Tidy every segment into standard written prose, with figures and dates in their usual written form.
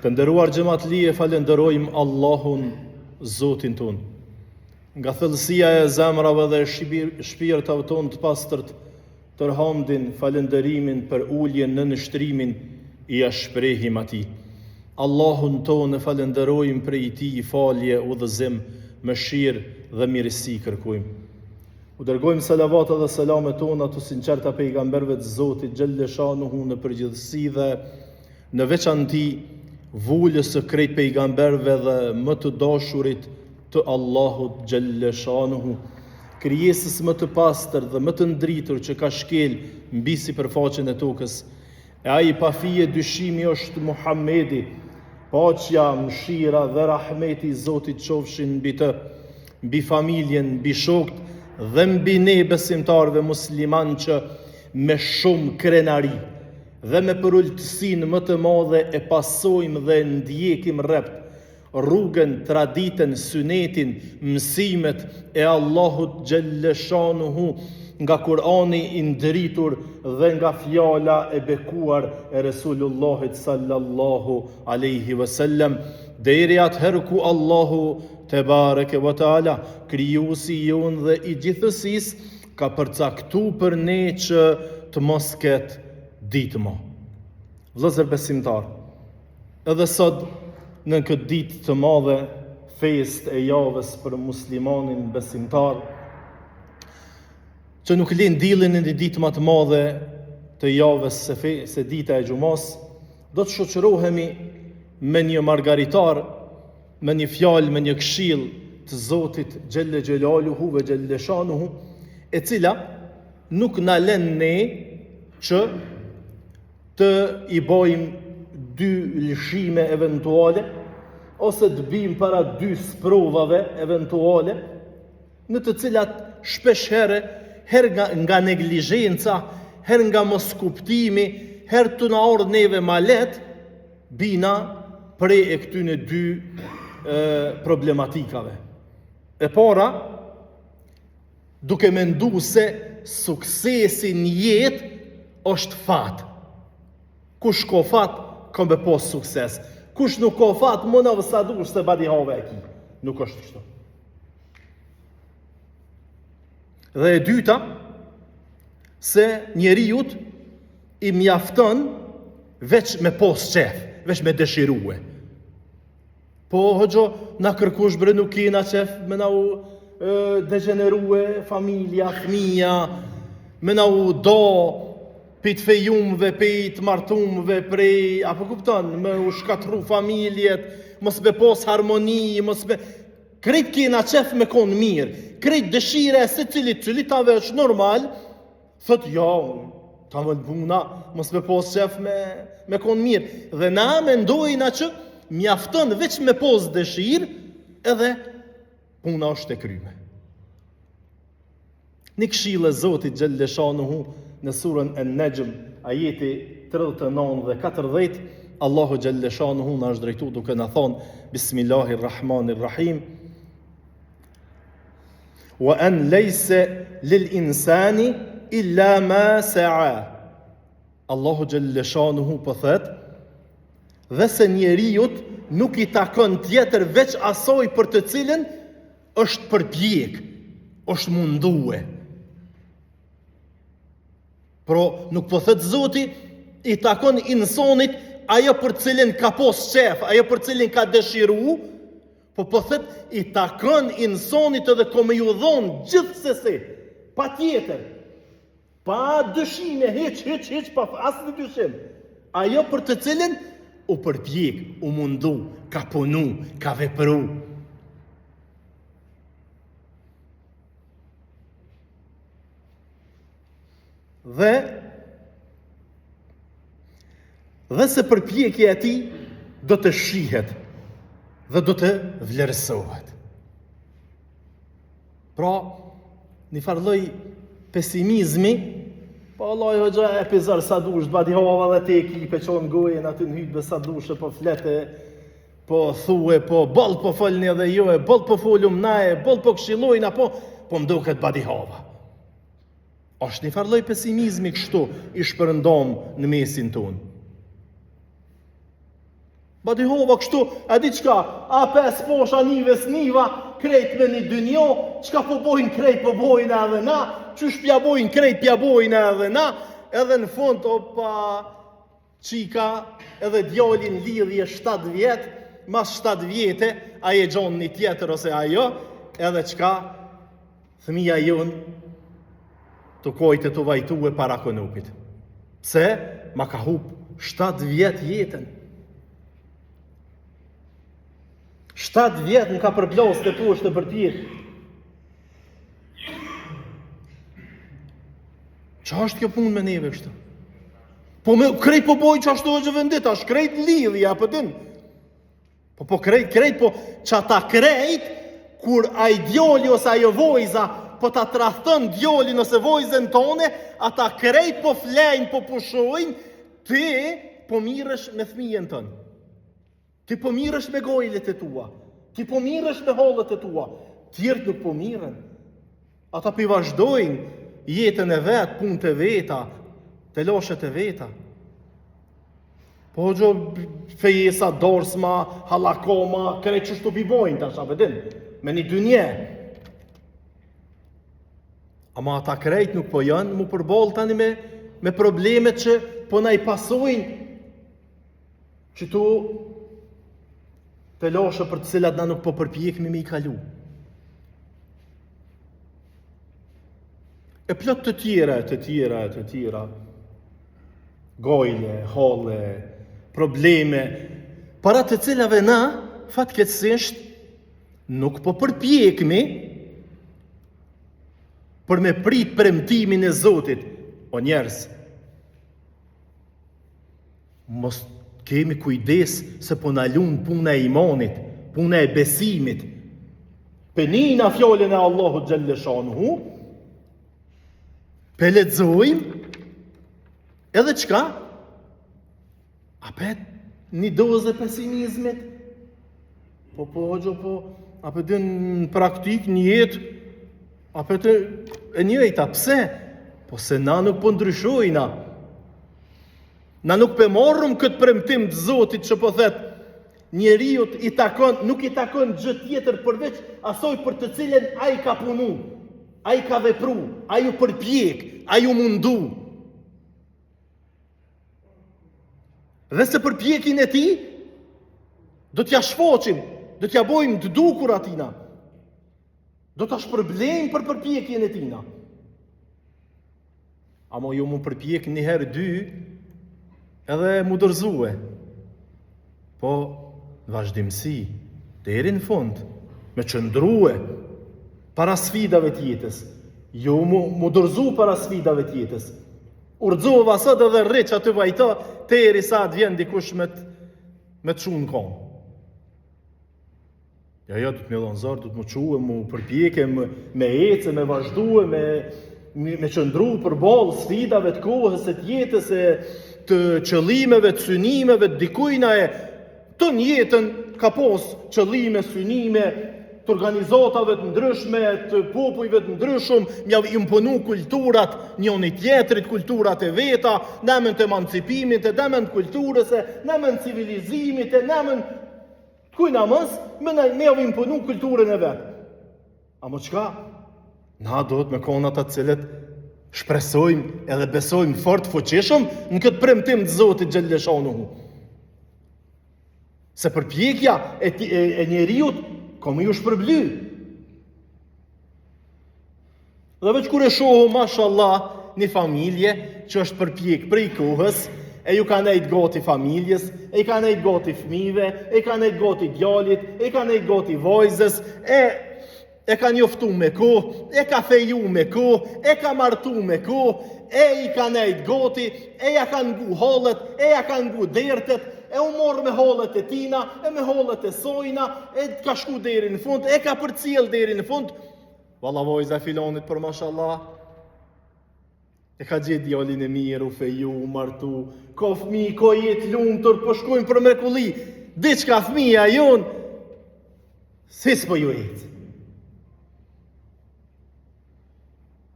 Të nderuar xhamatli, falenderojmë Allahun, Zotin ton. Nga thellësia e zemrave dhe shpirtave tonë të pastërt, tërhamdin, falenderimin për uljen në nështrimin i shprehim atij. Allahun tonë falenderojmë prej tij falje, udhëzim, mëshirë dhe mirësi kërkojmë. U dërgojmë salavat dhe selamet tona të sinqerta pejgamberëve të Zotit xhelle shanuhu në përgjithësi dhe në veçanti vulës së krejt pejgamberëve dhe më të dashurit të Allahut xhelle shanuhu, krijesës më të pastër dhe më të ndritur që ka shkel mbi sipërfaqen e tokës. E ai pa fije dyshimi është Muhamedi, paqja, mëshira dhe rahmeti i Zotit qofshin mbi të, mbi familjen, mbi shokët dhe mbi ne besimtarve musliman që me shumë krenari dhe me përulltësinë më të madhe e pasojmë dhe ndjekim rrept rrugën, traditën, sunetin, mësimet e Allahut xhelle shanuhu nga Kurani i ndritur dhe nga fjala e bekuar e Resulullahit sallallahu alaihi wasallam, deri atëherë ku Allahu te bareke ve taala, krijuesi jon dhe i gjithësisë, ka përcaktuar për ne që të mos ketë ditë më. Vëllezër besimtar, edhe sot në këtë ditë të madhe, fest e javës për muslimanin besimtar, që nuk lën dillin në ditë më të madhe të javës se dita e xumas, do të shoqërohemi me një margaritar, me një fjalë, me një këshill të Zotit xhelle xhelaluhu ve xhelle shanuhu, e cila nuk na lën ne që të i bojmë dy lëshime eventuale, ose të bim para dy sprovave eventuale, në të cilat shpesh herë nga neglizhenca, herë nga mos kuptimi, herë të na ardh neve ma let, bina prej e këtyne dy problematikave. E para, duke mendu se suksesi në jetë është fat. Kush ka fat, ka me pas sukses. Kush nuk ka fat, më në vësadur se badi have e ki. Nuk është kështu. Dhe e dyta, se njeriut i mjafton veç me pas qef, veç me dëshirue. Po, hoxho, na kërkush bre nuk kena qef, me na u degenerue familja, fëmija, me na u do, pit fejumve, pit martumve, prej, apo kupton, me u shkatru familjet, mos me pos harmoni, mos me... Krejt kena qef me konë mirë, krejt dëshire e se cilitave është normal, thot, ja, ta më buna, mos me pos qef me konë mirë. Dhe na mendojna që mjafton veç me pos dëshirë, edhe puna është e kryme. Një këshillë e Zotit xhelle shanuhu në surën An-Najm, ajeti 39 dhe 40, Allahu xhelle shanuhu na është drejtuar duke na thonë Bismillahirrahmanirrahim, wa an laysa lil insani illa ma sa'a. Allahu xhelle shanuhu po thot, dhe se njeriut nuk i takon tjetër veç asoj për të cilën është përpjek, është mundue. Pro, nuk po thët Zoti, i takon insonit ajo për cilin ka pos qef, ajo për cilin ka dëshiru, po thët i takon insonit edhe ko me ju dhonë gjithsesi, pa tjetër, pa dëshime, hiq, pa asë në dyshim, ajo për të cilin u përpjek, u mundu, ka punu, ka vepru. Dhe se përpjekja e tij do të shihet dhe do të vlerësohet. Pra, një farloj pesimizmi, po Allah i hoxha e pizar sa dush, badi hava dhe te ekipe qonë gojen aty në hytbe sa dushe, po flete, po thue, po bol po folni edhe jo, bol po folum nae, bol po këshilojna, po mdo këtë badi hava. Është një farloj pesimizmi kështu i shpërndom në mesin tonë. Ba di hova kështu, a di qka, a 5 posha nive s'niva, krejt me një dynjo, qka po bojnë krejt po bojnë edhe na, qysh pja bojnë krejt pja bojnë edhe na, edhe në fund, opa, qika, edhe djallin lidhje 7 vjet, mas 7 vjete, a je gjonë një tjetër ose ajo, edhe qka, thëmija jonë, të kojtë të vajtu e para konupit. Pse? Ma ka hup 7 vjet jetën. 7 vjet në ka përplos të poshtë të përpjek. Qa është kjo punë me neve kështë? Po me krejt po boj që ashtu është vendit, ashtë krejt lidhja për din. Po krejt, po që ta krejt, kur a i djoli ose ajo vojza, po ta trahtën djolin ose vojzën tone, ata krejt po flejnë, po pushojnë, ti po mirësh me thmijen tënë. Ti po mirësh me gojlet e tua, ti po mirësh me hollët e tua, tjertë nuk po mirën. Ata pi vazhdojnë jetën e vetë, punët e veta, të loshet e veta. Po gjo fejesa, dorsma, halakoma, krejt që shtu pi bojnë tash, a vedin, me një dynje. Ama ata krejt nuk po janë mu përbol tani me problemet që po na i pasojnë, që tu të loshe për të cilat na nuk po përpjekmi me i kalu. E plot të tjera, gojle, holle, probleme, para të cilave na, fatkeqësisht, nuk po përpjekmi për me prit premtimin e Zotit. O njerëz, mos kemi kujdes se po na lun puna e imanit, puna e besimit. Penina fjallën e Allahut xhelle shanuhu, pe lexojmë, edhe qka? Apet një dozë pesimizmit. Apet dhe në praktik një jetë, apet e njëjta, pse? Po se na nuk po ndryshojna. Na nuk pe marrëm këtë premtim të Zotit që po thet, njeriut nuk i takon gjë tjetër përveç asoj për të cilën ai ka punu, ai ka vepru, ai u përpjek, ai u mundu. Dhe se përpjekin e ti, do t'ja shfoqim, do t'ja bojmë të dukur atina. Do t'a shpërblejmë për përpjekjen e tina. Amo ju mu përpjek një herë dy, edhe mu dërzue. Po, në vazhdimësi, deri në fund, me qëndrue para sfidave tjetës. Jo mu dërzu para sfidave tjetës. Urdhova sot edhe rriq aty vajta, deri sa të vjen dikush me të shunë kom. Ja, du të me dhonëzar, du të mu quë, mu përpjeke, me ece, me vazhdue, me qëndru për balë sfidave të kohës e të jetës e të qëllimeve, të synimeve, të dikujna e të njetën ka pos qëllime, synime, të organizatave të ndryshme, të popujve të ndryshum, mja imponu kulturat njëni tjetrit, kulturat e veta, nëmën të emancipimit, nëmën të kulturës, nëmën të civilizimit, nëmën të kujna mës, me javë imponu kulturën e vetë. A më qka? Na do të me konat atë cilët shpresojmë edhe besojmë fort fuqishëm në këtë premtim të Zotit xhelle shanuhu. Se përpjekja e njeriut komë ju shpërbly. Dhe veç kur e shohu, mashallah, një familje që është përpjek prej kohës, e ju ka nejtë gati familjes, e ka nejtë gati fmive, e ka nejtë gati djalit, e ka nejtë gati vajzës, e ka njoftu me kohë, e ka feju me kohë, e ka martu me kohë, e i ka nejtë gati, e ja ka ngu hallet, e ja ka ngu dertet, e u morë me hallet e tina, e me hallet e sojna, e ka shku deri në fund, e ka përcjell deri në fund. Valla vajza filonit për mashallah, e ka gjithë djalin e mirë, u feju, u martu, ka fmi, ka jetë lumtur, po shkojnë për mrekulli, diçka fmija jonë, si s'po ju jetë.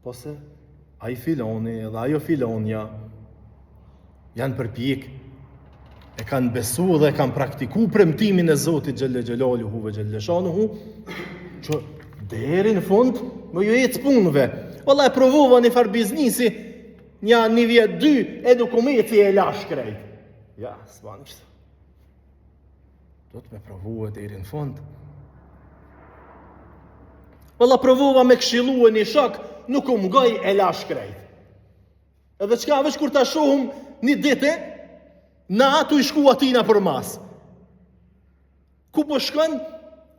Po se, a i filoni edhe ajo filonja, janë përpjek, e kanë besu dhe e kanë praktiku premtimin e Zotit Gjelle Gjelaluhu ve Gjelle Shanuhu, që deri në fund më ju ecë punëve. Valla e provova një farë biznisi, një vjet 2, e nuk u meci e lash krejt. Ja, s'ban kështë. Do të me provua deri në fund. Valla provova me këshilu e një shok, nuk u mgoj e lash krejt. Edhe qka veç kur ta shohum një dite, na atu i shku atina për mas. Ku po shkën,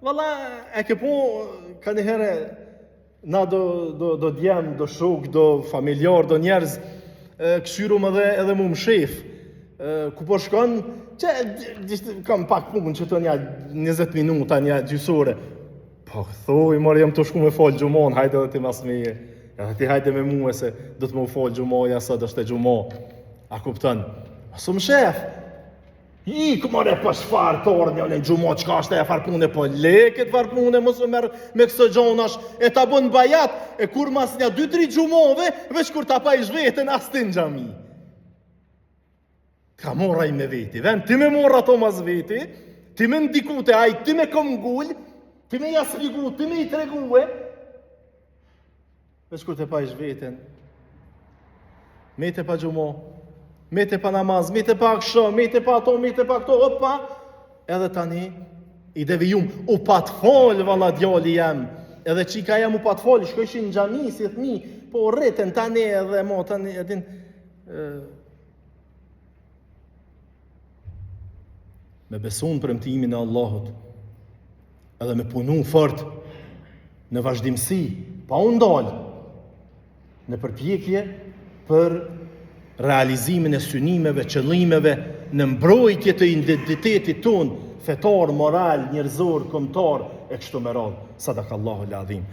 valla e ke po, ka një herë, na do djem, do shok, do familjar, do njerëz, këshyrum edhe mu më shef. Ku po shkën, që kam pak punë që të një 20 minuta, një gjysore. Po, thoi, marë jam të shku me falë gjumon, hajde dhe ti mas meje. Edhe ti hajde me muë se do të më falë gjumoja sa do shte gjumo. A kuptën? Asu më shef. I këmare për shfarë torë një në gjumo, qka është e farë pune, po leket farë pune, mësë merë me kësë gjonash, e ta bën bajat, e kur mas një 2-3 gjumove, veç kur ta pa i zhvetën as ti në gjami. Ka mora i me veti, ven, ti me mora to mas veti, ti me ndikute, aj, ti me kom gull, ti me jasrigu, ti me i tregue, veç kur te pa i zhvetën, mete pa gjumo, mete pa namaz, mete pa akshë, mete pa ato, mete pa këto, opa, edhe tani, i devijum, u pat fol, valla djali jem, edhe qika jem u pat fol, shkojshin në gjami, si thmi, po rriten tani edhe mo, tani, edin, me besun premtimin e Allahut, edhe me punu fort, në vazhdimsi, pa undal, në përpjekje, për realizimin e synimeve, qëllimeve, në mbrojtje të identitetit ton, fetar, moral, njerëzor, kombëtar, e kështu me radhë. Sadakallahu l-adhim.